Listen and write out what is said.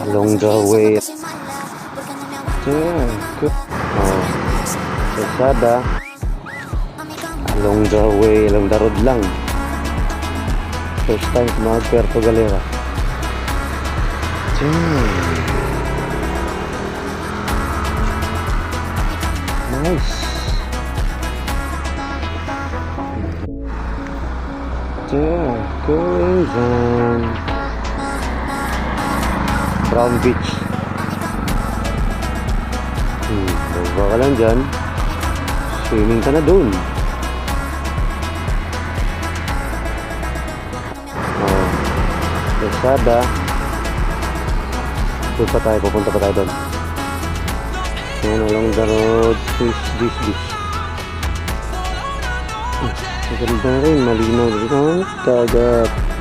along the way. Yeah, good. Kalsada. Along the way, along the road lang. First time sa mga Puerto Galera. Nice. Going down Brown Beach. Baba ka lang dyan, swimming ka na dun. Kalsada. Doon pa tayo, pupunta pa tayo doon. Yan, along the road, this. Maganda rin, malinaw dito ang dagat.